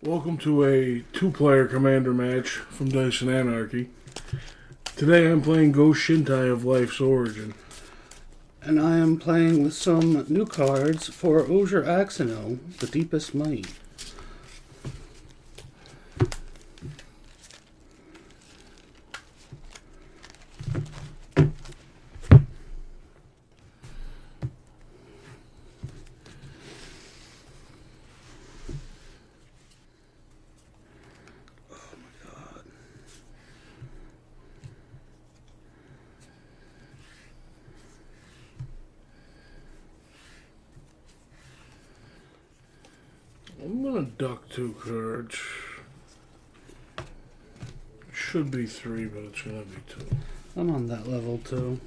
Welcome to a two-player commander match from Dice and Anarchy. Today I'm playing Go-Shintai of Life's Origin. And I am playing with some new cards for Ojer Axonil, the Deepest Might. I'm gonna duck two cards. Should be three, but it's gonna be two. I'm on that level too.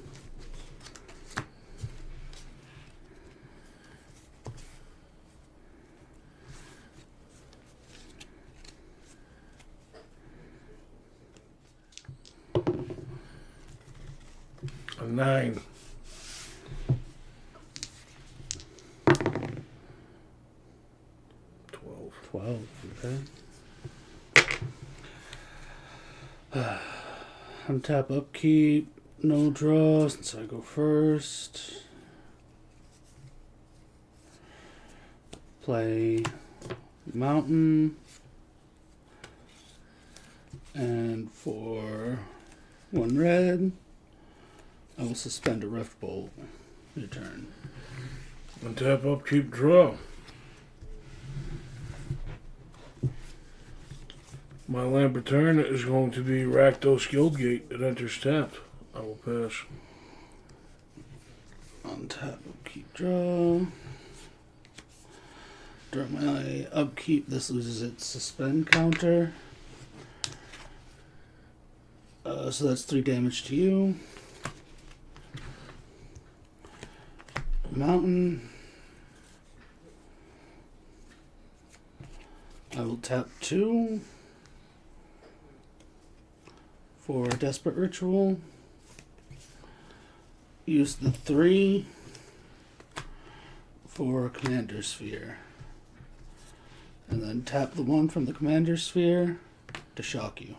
A 9. 12, okay. Untap upkeep, no draw since I go first. Play Mountain. And for 1 red, I will suspend a Rift Bolt. Your turn. Untap, upkeep, draw. My land return is going to be Rakdos Guildgate. It enters tapped. I will pass. Untap, upkeep, draw. During my upkeep, this loses its suspend counter. So that's 3 damage to you. Mountain. I will tap 2 for a Desperate Ritual. Use the 3 for Commander Sphere. And then tap the 1 from the Commander Sphere to shock you.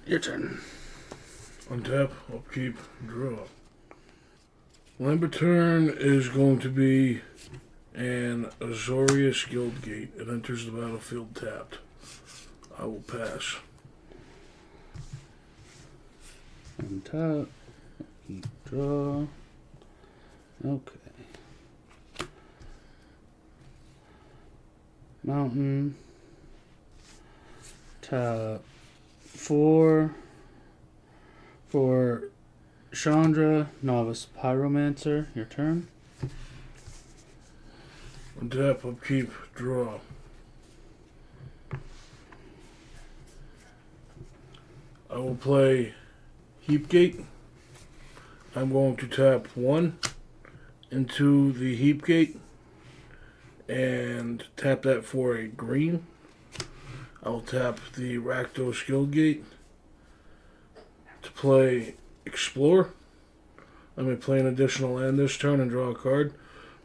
Your turn. Untap, upkeep, draw. Land return is going to be an Azorius Guildgate. It enters the battlefield tapped. I will pass. Untap, upkeep, draw. Okay. Mountain. Tap 4 for Chandra, Novice Pyromancer. Your turn. Untap, upkeep, draw. I will play Heapgate. I'm going to tap 1 into the Heapgate and tap that for a green. I will tap the Rakdos Guildgate to play Explore. I may play an additional land this turn and draw a card.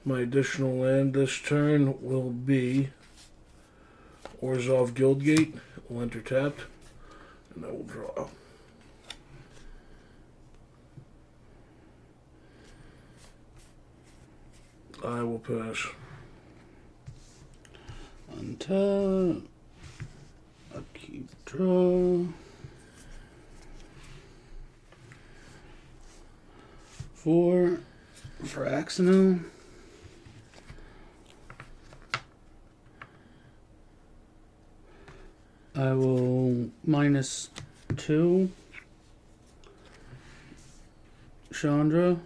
My additional land this turn will be Orzhov Guildgate. It will enter tapped, and I will draw. I will pass. Untap. Upkeep, draw. 4 for Axonil. I will -2 Chandra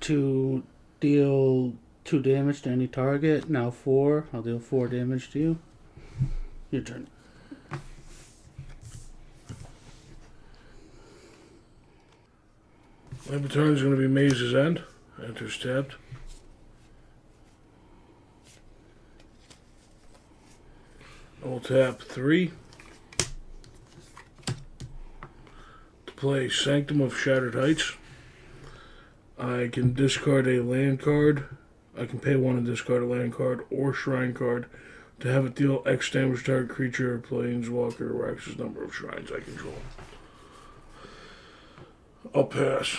to deal 2 damage to any target. Now 4. I'll deal 4 damage to you. Your turn. My return is going to be Maze's End. Enters tapped. I will tap 3 to play Sanctum of Shattered Heights. I can discard a land card I can pay 1 and discard a land card or shrine card to have it deal X damage to target creature, planeswalker, or X's number of shrines I control. I'll pass.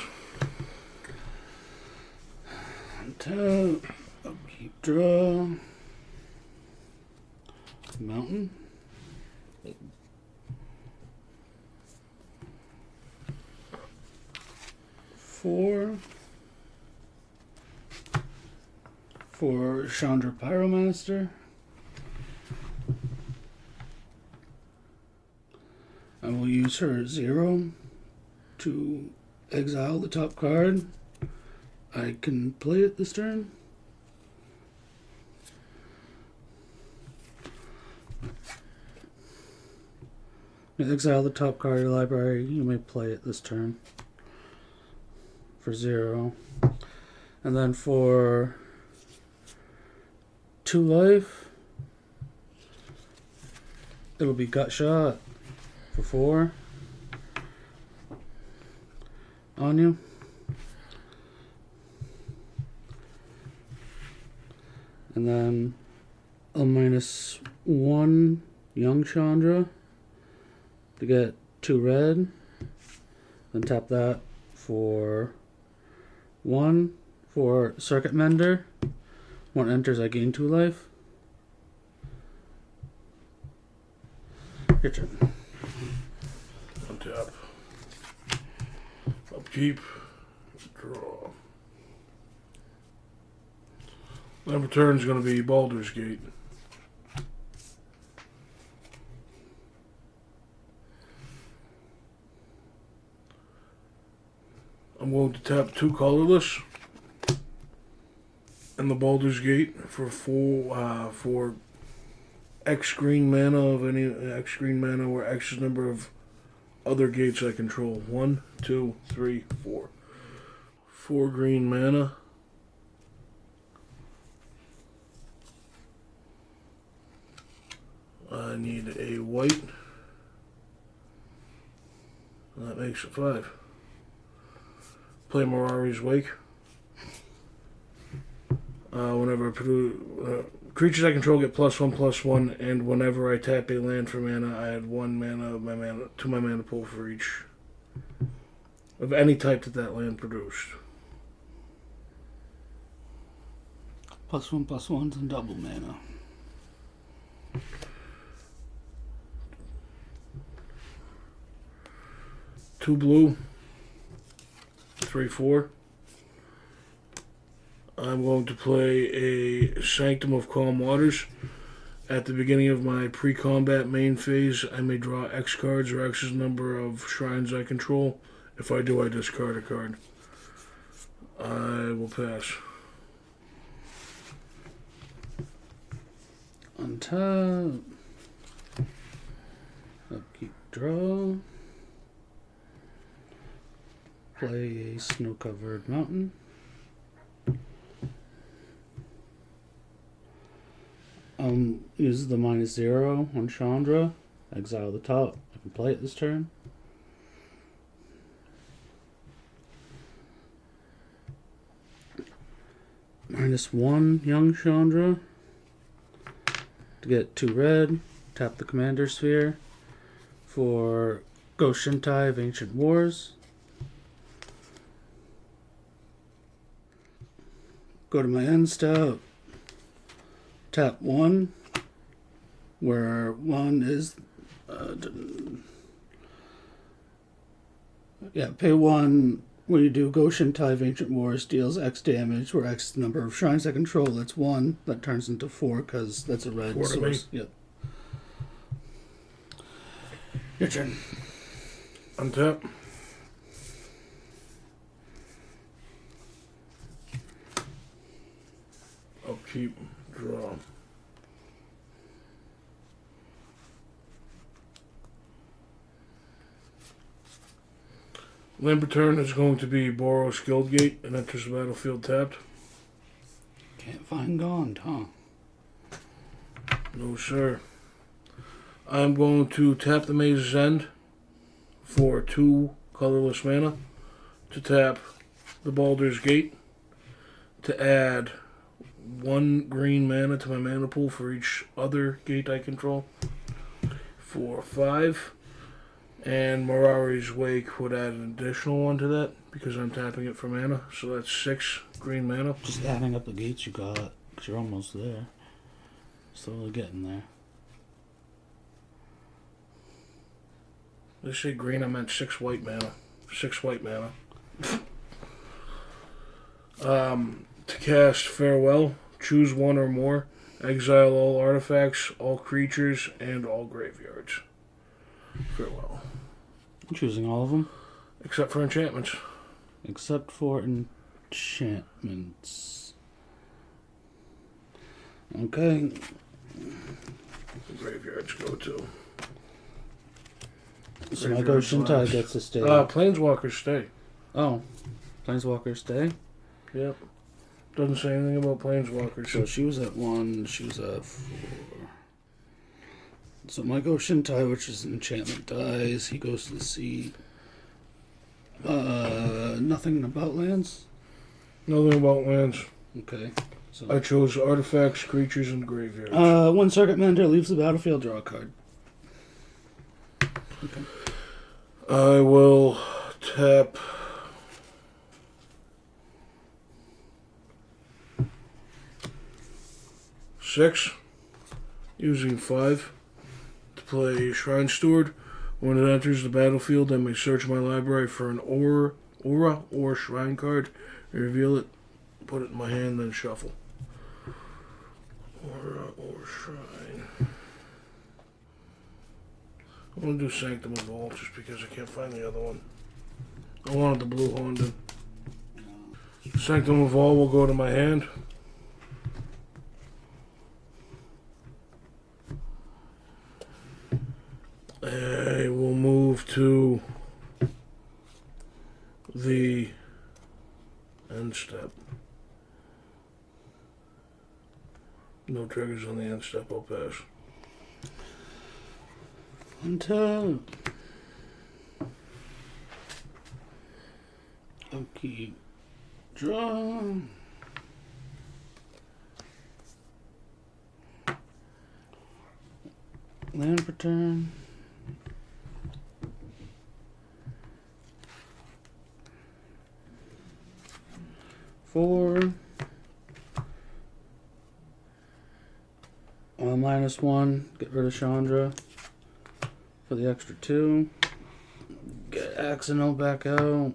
Untap. Upkeep, draw. Mountain. 4 for Chandra Pyromaster. I will use her 0 to exile the top card. I can play it this turn. Exile the top card of your library. You may play it this turn for 0. And then for 2 life, it'll be Gut Shot for 4 on you. And then a -1 Young Chandra to get 2 red. Then tap that for 1 for Circuit Mender. When it enters, I gain 2 life. Your turn. Untap. Upkeep. Draw. Number turn is going to be Baldur's Gate. I'm going to tap 2 colorless in the Baldur's Gate for X green mana of any X green mana or X's number of other gates I control. 1, 2, 3, 4. 4 green mana. I need a white. That makes it 5. Play Mirari's Wake. Whenever I produce creatures I control get +1/+1, and whenever I tap a land for mana, I add 1 mana of my mana to my mana pool for each of any type that land produced. +1/+1s and double mana. Two blue. 3/4. I'm going to play a Sanctum of Calm Waters. At the beginning of my pre-combat main phase, I may draw X cards or X's number of shrines I control. If I do, I discard a card. I will pass. Untap. Upkeep, draw. Play a snow-covered mountain. Use the -0 on Chandra. Exile the top. I can play it this turn. -1 Young Chandra to get 2 red. Tap the Commander Sphere for Go-Shintai of Ancient Wars. Go to my end step. Tap 1, where 1 is... pay 1 when you do Go-Shintai of Ancient Wars, deals X damage, where X is the number of shrines I control. That's 1. That turns into 4, because that's a red 4 to source. me. Yep. Your turn. Untap. Upkeep, draw. Land return is going to be Boros Guildgate and enters the battlefield tapped. Can't find Gaunt, huh? No, sir. I'm going to tap the Maze's End for 2 colorless mana to tap the Baldur's Gate to add 1 green mana to my mana pool for each other gate I control. For 5. And Mirari's Wake would add an additional 1 to that because I'm tapping it for mana. So that's 6 green mana. Just adding up the gates you got, because you're almost there. Slowly getting there. Did I say green? I meant 6 white mana. 6 white mana. To cast Farewell, choose 1 or more. Exile all artifacts, all creatures, and all graveyards. Farewell. I'm choosing all of them. Except for enchantments. Except for enchantments. Okay. The graveyards go to. So my Go-Shintai gets to stay. Planeswalkers stay. Oh. Planeswalkers stay? Yep. Doesn't say anything about Planeswalkers. So she was at 1, she was at 4. So my Go-Shintai, which is an enchantment, dies. He goes to the sea. Nothing about lands? Nothing about lands. Okay. So I chose artifacts, creatures, and graveyards. when Circuit Mender leaves the battlefield, draw a card. Okay. I will tap 6, using 5 to play Shrine Steward. When it enters the battlefield, I may search my library for an aura or shrine card, reveal it, put it in my hand, then shuffle. Aura or shrine. I'm going to do Sanctum of Vault just because I can't find the other one. I wanted the blue Honda. Sanctum of Vault will go to my hand. I will move to the end step. No triggers on the end step, I'll pass. Untap. Okay. Draw. Land per turn. Four. -1. Get rid of Chandra for the extra 2. Get Axonil back out.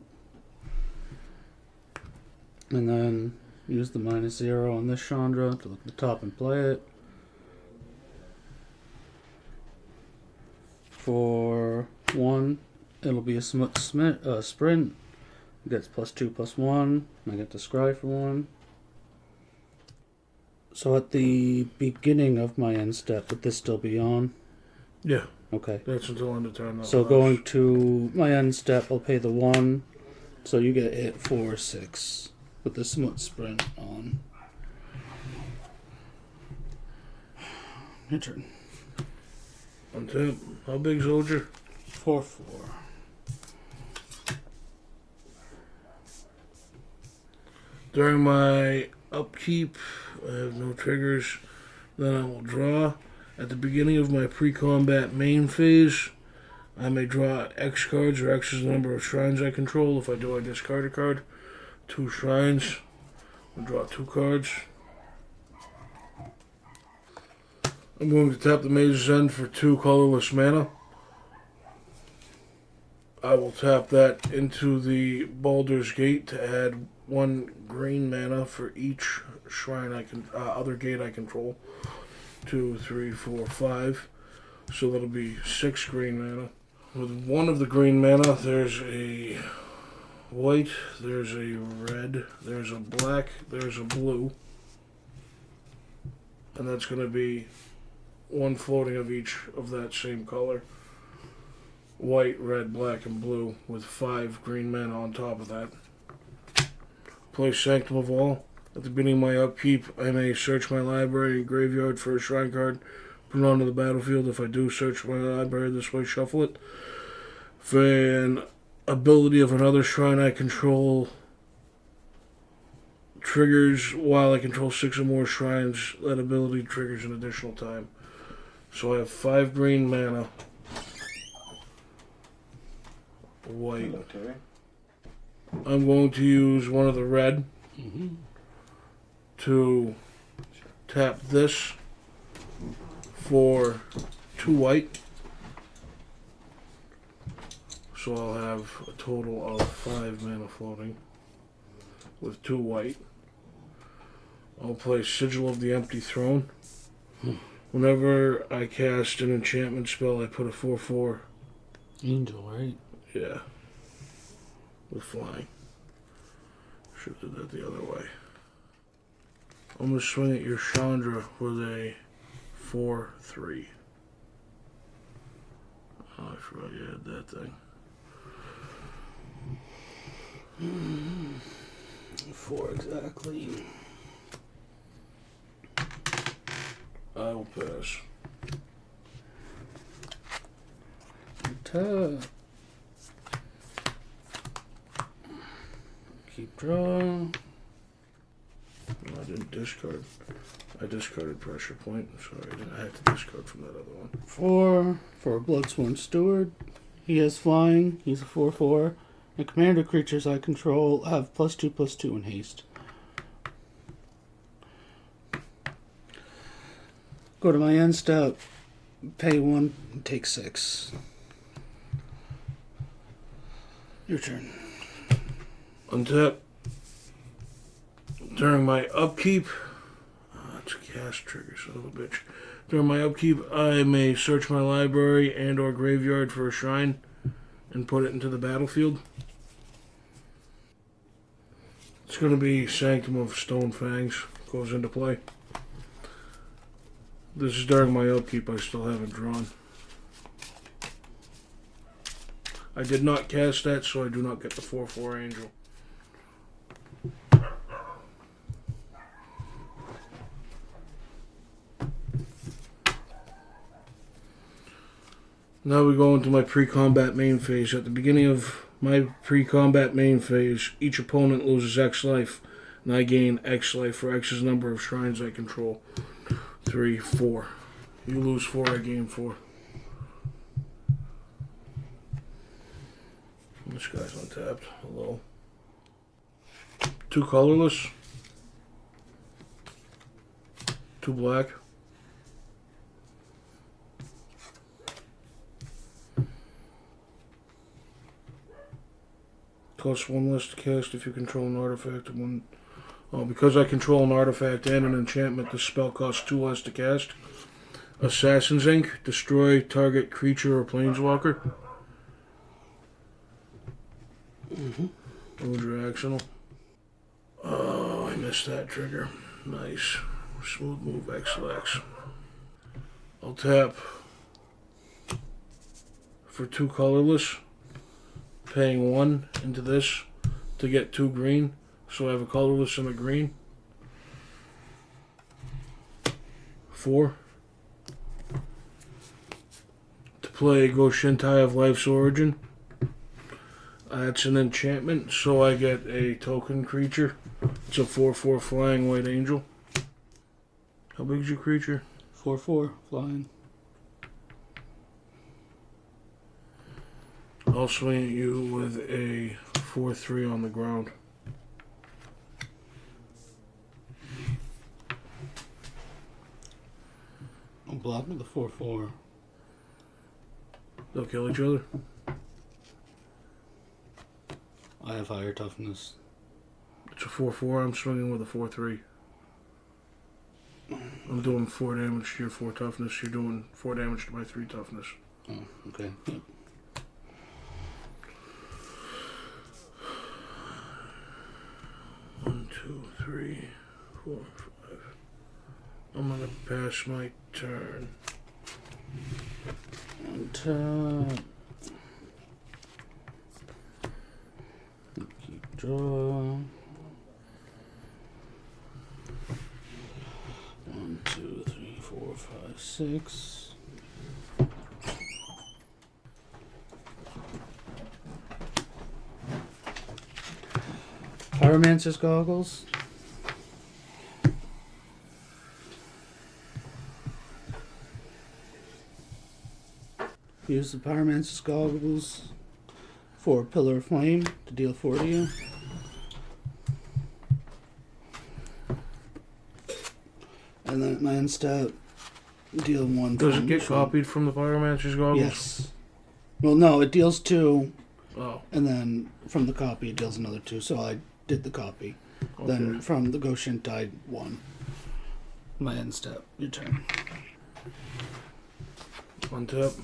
And then use the -0 on this Chandra to look at the top and play it. For 1, it'll be a sprint. It gets +2/+1. I get to scry for 1. So at the beginning of my end step, would this still be on? Yeah. Okay. That's until end of turn. So going to my end step, I'll pay the 1. So you get it for 6 with the sprint on. Your turn. Untap. How big's Ojer? 4/4. During my upkeep, I have no triggers. Then I will draw. At the beginning of my pre-combat main phase, I may draw X cards, or X is the number of shrines I control. If I do, I discard a card. 2 shrines. I'll draw 2 cards. I'm going to tap the Mage's End for 2 colorless mana. I will tap that into the Baldur's Gate to add 1 green mana for each shrine other gate I control. 2, 3, 4, 5. So that'll be 6 green mana. With 1 of the green mana, there's a white, there's a red, there's a black, there's a blue. And that's going to be 1 floating of each of that same color. White, red, black, and blue with 5 green mana on top of that. Play Sanctum of All. At the beginning of my upkeep, I may search my library and graveyard for a shrine card, put it onto the battlefield. If I do search my library this way, shuffle it. For an ability of another shrine I control triggers while I control 6 or more shrines. That ability triggers an additional time. So I have 5 green mana. White. Okay. I'm going to use one of the red to tap this for 2 white. So I'll have a total of 5 mana floating with 2 white. I'll play Sigil of the Empty Throne. Whenever I cast an enchantment spell, I put a 4/4. Angel, right? Yeah. With flying. Should have did that the other way. I'm going to swing at your Chandra with a 4/3. Oh, I forgot you had that thing. 4 exactly. I will pass. Tap. Keep draw. I didn't discard. I discarded Pressure Point. Sorry, I had to discard from that other one. 4 for a Bloodsworn Steward. He has flying. He's a 4/4. And commander creatures I control have +2/+2 in haste. Go to my end step. Pay 1 and take 6. Your turn. Untap. During my upkeep, that's a cast trigger, son of a bitch. During my upkeep, I may search my library and or graveyard for a shrine and put it into the battlefield. It's going to be Sanctum of Stone Fangs goes into play. This is during my upkeep. I still haven't drawn. I did not cast that, so I do not get the 4/4 Angel. Now we go into my pre-combat main phase. At the beginning of my pre-combat main phase, each opponent loses X life, and I gain X life for X's number of shrines I control. 3, 4. You lose 4, I gain 4. This guy's untapped. Hello. 2 colorless. 2 black. Costs 1 less to cast if you control an artifact. Because I control an artifact and an enchantment, the spell costs 2 less to cast. Assassin's Ink. Destroy target creature or planeswalker. Ojer Axonil. Oh, I missed that trigger. Nice. Smooth move, X-Lax. I'll tap for 2 colorless, paying 1 into this to get 2 green. So I have a colorless and a green. 4. To play Go-Shintai of Life's Origin. It's an enchantment, so I get a token creature. It's a 4/4 flying white angel. How big is your creature? 4/4 flying. I'll swing at you with a 4/3 on the ground. I'm blocking the 4/4. They'll kill each other. I have higher toughness. It's a 4/4. I'm swinging with a 4/3. I'm doing 4 damage to your 4 toughness. You're doing 4 damage to my 3 toughness. Oh, okay. Yep. One, 2, 3, 4, 5. I'm gonna pass my turn. And keep draw. 1, 2, 3, 4, 5, 6. Pyromancer's Goggles. Use the Pyromancer's Goggles for Pillar of Flame to deal 4 to you. And then at my end step, deal 1. Does it get copied from the Pyromancer's Goggles? Yes. Well, no, it deals 2. Oh. And then from the copy, it deals another 2. So I did the copy. Okay. Then from the Go-Shintai 1. My end step. Your turn. Untap.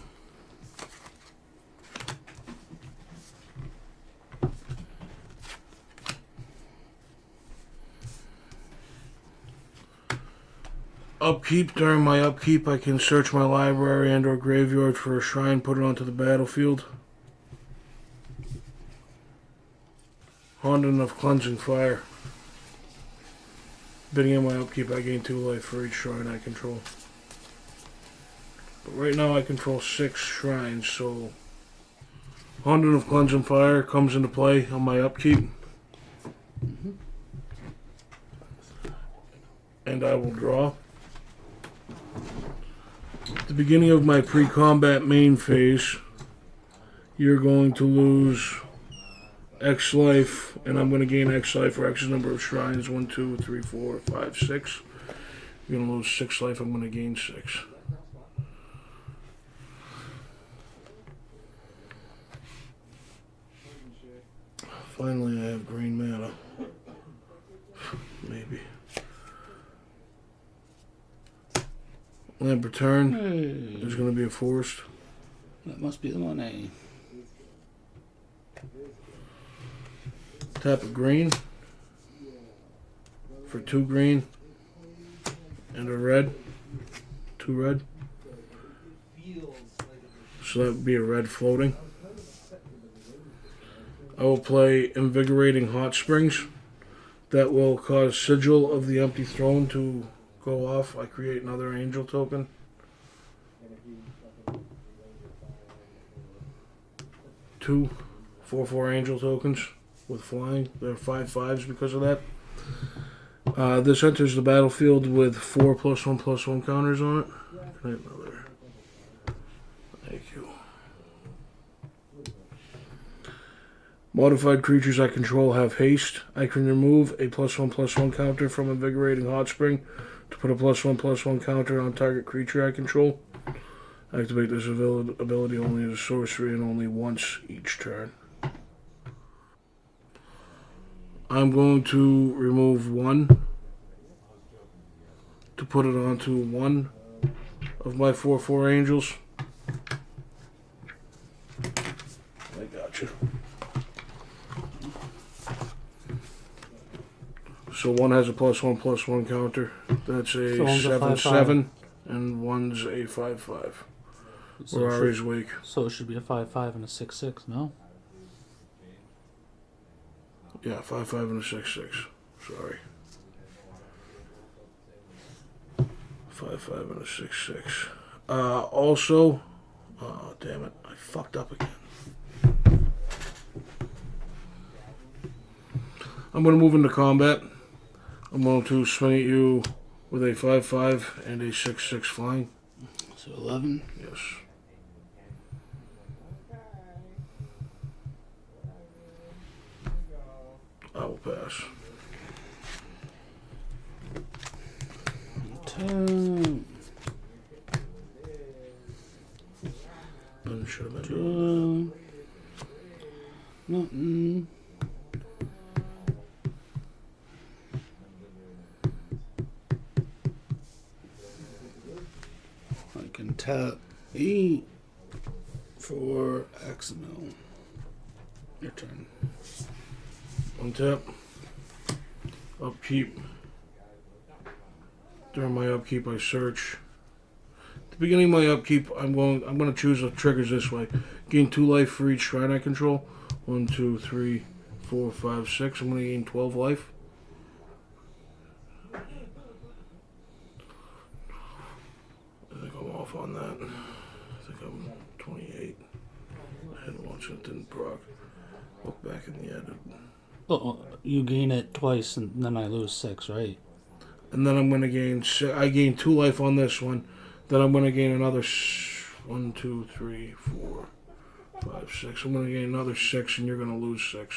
Upkeep. During my upkeep, I can search my library and or graveyard for a shrine, put it onto the battlefield. Haunting of Cleansing Fire. Beginning of my upkeep, I gain 2 life for each shrine I control. But right now I control 6 shrines, so Haunting of Cleansing Fire comes into play on my upkeep. And I will draw. At the beginning of my pre-combat main phase, you're going to lose X life, and I'm going to gain X life for X number of shrines. 1, 2, 3, 4, 5, 6. You're going to lose 6 life, I'm going to gain 6. Finally, I have green mana. Maybe. Land return. Hey. There's going to be a forest. That must be the one, eh? Tap a green for 2 green and a red. 2 red. So that would be a red floating. I will play Invigorating Hot Springs. That will cause Sigil of the Empty Throne to go off. I create another angel token. Two 4/4 angel tokens with flying. They're 5/5s because of that. This enters the battlefield with 4+1/+1 counters on it. Can I have another? Thank you. Modified creatures I control have haste. I can remove a +1/+1 counter from Invigorating Hot Spring to put a +1/+1 counter on target creature I control. Activate this ability only as a sorcery and only once each turn. I'm going to remove 1 to put it onto 1 of my 4/4 angels. I got you. So 1 has a +1/+1 counter. That's a So one's a 7/7, and 1's a 5/5. So Or it Ari's should, Wake. so it should be a 5/5 and a 6/6, no? Yeah, 5/5 and a 6/6. Sorry. 5/5 and a 6/6. Also, oh damn it, I fucked up again. I'm going to move into combat. I'm going to swing at you with a 5/5 and a 6/6 flying. So 11. Yes. I will pass. 10. Should have been Nothing. I can tap E for Axonil. Your turn. Untap. Upkeep. During my upkeep, I search. At the beginning of my upkeep, I'm going to choose the triggers this way. Gain 2 life for each shrine I control. 1, 2, 3, 4, 5, 6. I'm going to gain 12 life. I think I'm off on that. I think I'm 28. I had once and it didn't proc. Look back in the edit. Oh, you gain it twice and then I lose 6, right? And then I'm going to gain... I gain 2 life on this one. Then I'm going to gain another... 1, 2, 3, 4, 5, 6. I'm going to gain another 6, and you're going to lose 6.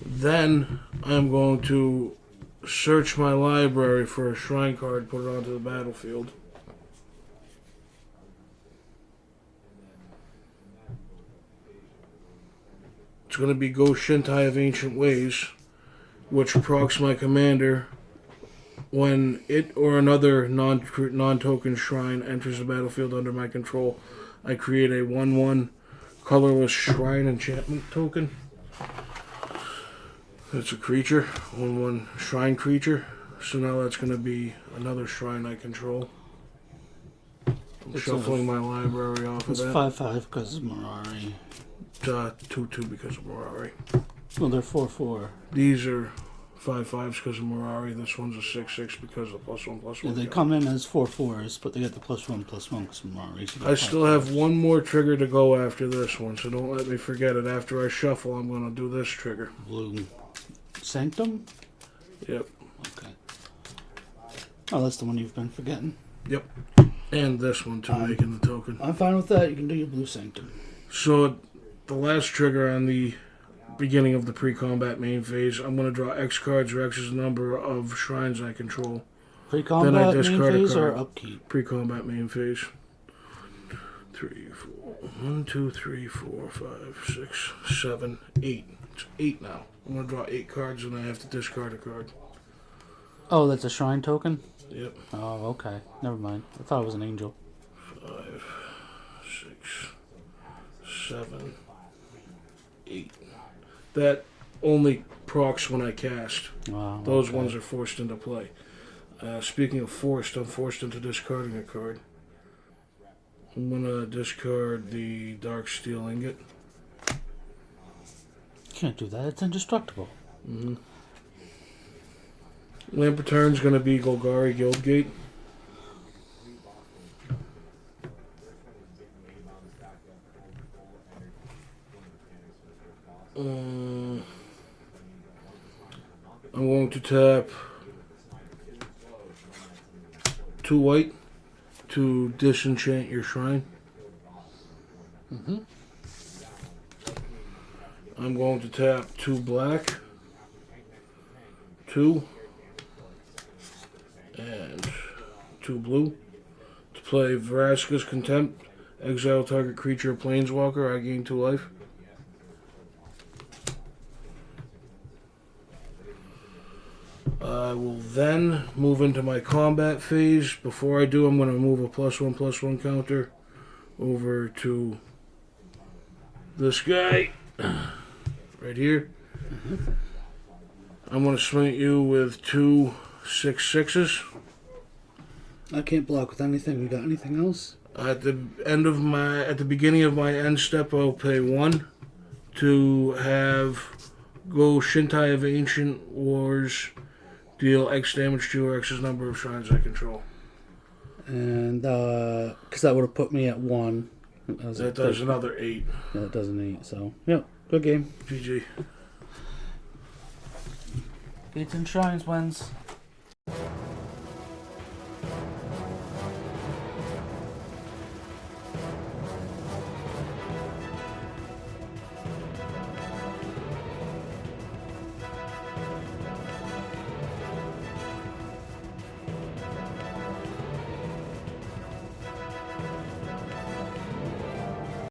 Then I'm going to search my library for a shrine card, put it onto the battlefield. It's going to be Go-Shintai of Ancient Ways, which procs my commander when it or another non-token shrine enters the battlefield under my control. I create a 1/1 colorless shrine enchantment token. It's a creature, 1/1 shrine creature. So now that's going to be another shrine I control. I'm shuffling my library off of It's that. 5/5 because of Mirari. 2/2 because of Mirari. Well, they're 4/4. These are 5/5s because of Mirari. This one's a 6/6 because of +1/+1. Yeah, they come in as 4/4s, but they get the +1/+1 because of Mirari. So I still have one more trigger to go after this one, so don't let me forget it. After I shuffle, I'm going to do this trigger. Blue Sanctum? Yep. Okay. Oh, that's the one you've been forgetting. Yep. And this one too, making the token. I'm fine with that. You can do your Blue Sanctum. So the last trigger on the beginning of the pre-combat main phase, I'm going to draw X cards, or X is the number of shrines I control. Pre-combat Then I main discard a phase or card. upkeep? Pre-combat main phase. 3, 4, 1, 2, 3, 4, 5, 6, 7, 8. It's 8 now. I'm going to draw 8 cards and I have to discard a card. Oh, that's a shrine token? Yep. Oh, okay. Never mind. I thought it was an angel. 5, 6, 7, 8. That only procs when I cast. Wow. Those okay. ones are forced into play. Speaking of forced, I'm forced into discarding a card. I'm going to discard the Dark Steel Ingot. Can't do that. It's indestructible. Mm-hmm. Lamp Return's going to be Golgari Guildgate. I'm going to tap 2 white to disenchant your shrine. Mm-hmm. I'm going to tap 2 black, 2, and 2 blue to play Vraska's Contempt. Exile target creature or planeswalker. I gain 2 life. I will then move into my combat phase. Before I do, I'm going to move a +1/+1 counter over to this guy right here. Mm-hmm. I'm going to swing at you with 2 6/6s. I can't block with anything. You got anything else? At the beginning of my end step, I'll pay 1 to have Go-Shintai of Ancient Wars deal X damage to or X's number of shrines I control. And, because that would have put me at 1. That does another 8. Yeah, that does an 8, so, yep, good game. GG. Gates and Shrines wins.